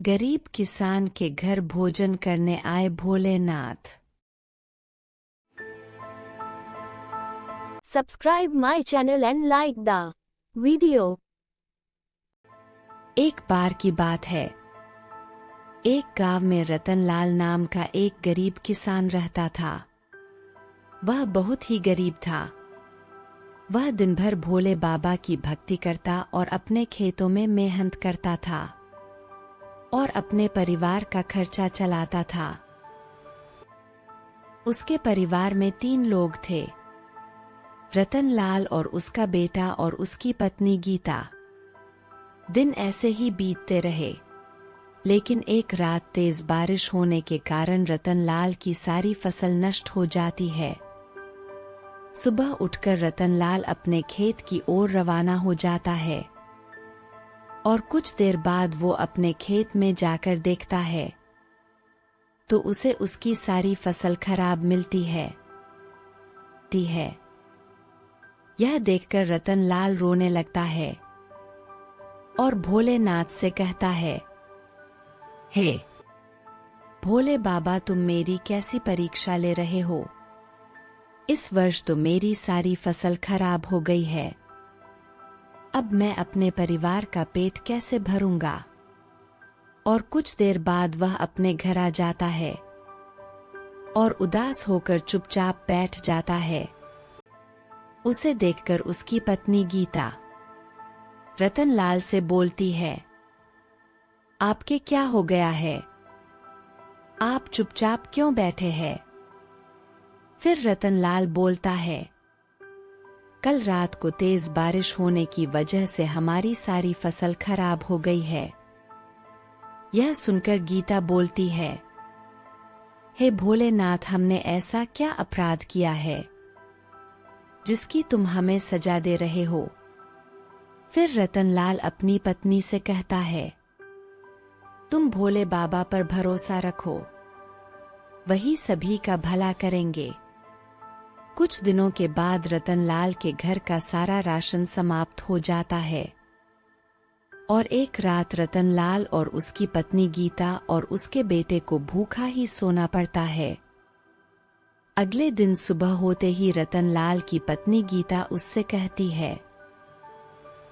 गरीब किसान के घर भोजन करने आए Bholenath. Subscribe my channel and like the video. एक बार की बात है, एक गांव में रतनलाल नाम का एक गरीब किसान रहता था। वह बहुत ही गरीब था। वह दिन भर भोले बाबा की भक्ति करता और अपने खेतों में मेहनत करता था और अपने परिवार का खर्चा चलाता था। उसके परिवार में 3 लोग थे, रतनलाल और उसका बेटा और उसकी पत्नी गीता। दिन ऐसे ही बीतते रहे, लेकिन एक रात तेज बारिश होने के कारण रतनलाल की सारी फसल नष्ट हो जाती है। सुबह उठकर रतनलाल अपने खेत की ओर रवाना हो जाता है और कुछ देर बाद वो अपने खेत में जाकर देखता है तो उसे उसकी सारी फसल खराब मिलती है। यह देखकर रतनलाल रोने लगता है और भोलेनाथ से कहता है, हे भोले बाबा, तुम मेरी कैसी परीक्षा ले रहे हो? इस वर्ष तो मेरी सारी फसल खराब हो गई है। अब मैं अपने परिवार का पेट कैसे भरूंगा? और कुछ देर बाद वह अपने घर आ जाता है और उदास होकर चुपचाप बैठ जाता है। उसे देखकर उसकी पत्नी गीता रतनलाल से बोलती है, आपके क्या हो गया है? आप चुपचाप क्यों बैठे हैं? फिर रतनलाल बोलता है, कल रात को तेज बारिश होने की वजह से हमारी सारी फसल खराब हो गई है। यह सुनकर गीता बोलती है, हे भोलेनाथ, हमने ऐसा क्या अपराध किया है जिसकी तुम हमें सजा दे रहे हो? फिर रतनलाल अपनी पत्नी से कहता है, तुम भोले बाबा पर भरोसा रखो, वही सभी का भला करेंगे। कुछ दिनों के बाद रतनलाल के घर का सारा राशन समाप्त हो जाता है और एक रात रतनलाल और उसकी पत्नी गीता और उसके बेटे को भूखा ही सोना पड़ता है। अगले दिन सुबह होते ही रतनलाल की पत्नी गीता उससे कहती है,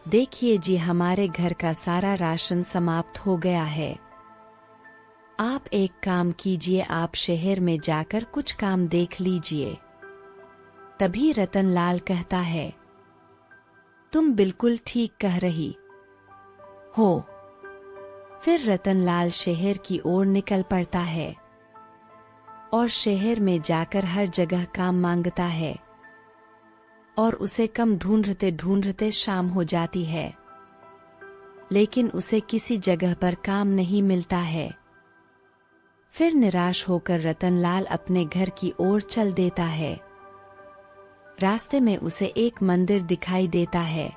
देखिए जी, हमारे घर का सारा राशन समाप्त हो गया है। आप एक काम कीजिए, आप शहर में जाकर कुछ काम देख लीजिए। तभी रतनलाल कहता है, तुम बिल्कुल ठीक कह रही हो। फिर रतनलाल शहर की ओर निकल पड़ता है और शहर में जाकर हर जगह काम मांगता है और उसे कम ढूंढते ढूंढते शाम हो जाती है, लेकिन उसे किसी जगह पर काम नहीं मिलता है। फिर निराश होकर रतनलाल अपने घर की ओर चल देता है। रास्ते में उसे एक मंदिर दिखाई देता है।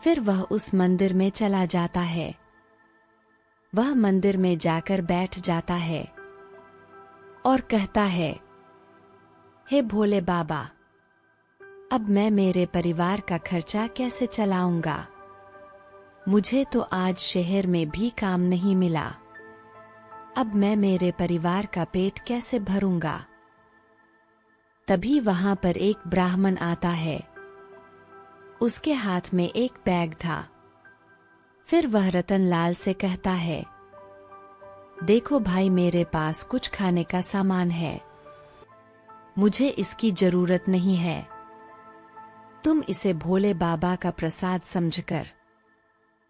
फिर वह उस मंदिर में चला जाता है। वह मंदिर में जाकर बैठ जाता है और कहता है, हे भोले बाबा, अब मैं मेरे परिवार का खर्चा कैसे चलाऊंगा? मुझे तो आज शहर में भी काम नहीं मिला। अब मैं मेरे परिवार का पेट कैसे भरूंगा? तभी वहां पर एक ब्राह्मण आता है। उसके हाथ में एक बैग था। फिर वह रतनलाल से कहता है, देखो भाई, मेरे पास कुछ खाने का सामान है, मुझे इसकी जरूरत नहीं है। तुम इसे भोले बाबा का प्रसाद समझकर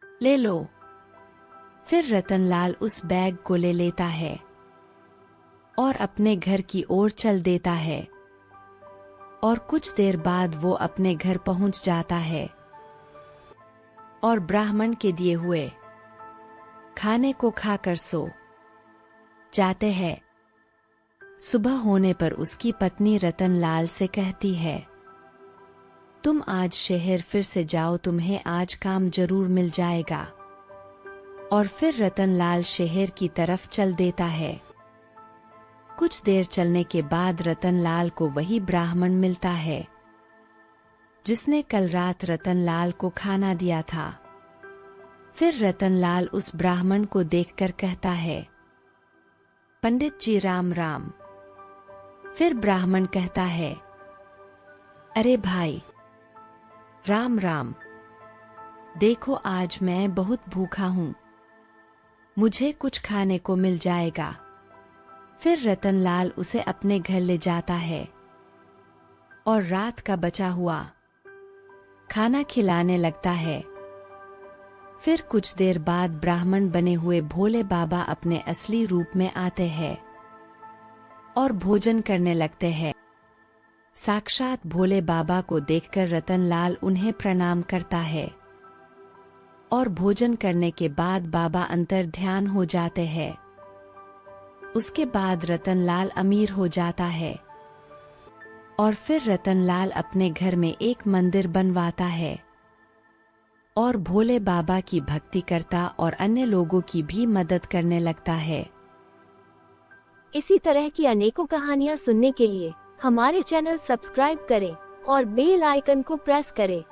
ले लो। फिर रतनलाल उस बैग को ले लेता है और अपने घर की ओर चल देता है और कुछ देर बाद वो अपने घर पहुंच जाता है और ब्राह्मण के दिए हुए खाने को खाकर सो जाते हैं। सुबह होने पर उसकी पत्नी रतनलाल से कहती है, तुम आज शहर फिर से जाओ, तुम्हें आज काम जरूर मिल जाएगा। और फिर रतनलाल शहर की तरफ चल देता है। कुछ देर चलने के बाद रतनलाल को वही ब्राह्मण मिलता है जिसने कल रात रतनलाल को खाना दिया था। फिर रतनलाल उस ब्राह्मण को देखकर कहता है, पंडित जी राम राम। फिर ब्राह्मण कहता है, अरे भाई राम राम, देखो आज मैं बहुत भूखा हूं, मुझे कुछ खाने को मिल जाएगा। फिर रतनलाल उसे अपने घर ले जाता है और रात का बचा हुआ खाना खिलाने लगता है। फिर कुछ देर बाद ब्राह्मण बने हुए भोले बाबा अपने असली रूप में आते हैं और भोजन करने लगते हैं। साक्षात भोले बाबा को देखकर रतनलाल उन्हें प्रणाम करता है और भोजन करने के बाद बाबा अंतर ध्यान हो जाते हैं। उसके बाद रतनलाल अमीर हो जाता है और फिर रतनलाल अपने घर में एक मंदिर बनवाता है और भोले बाबा की भक्ति करता और अन्य लोगों की भी मदद करने लगता है। इसी तरह की अनेकों कहानियाँ सुनने के लिए हमारे चैनल सब्सक्राइब करें और बेल आइकन को प्रेस करें।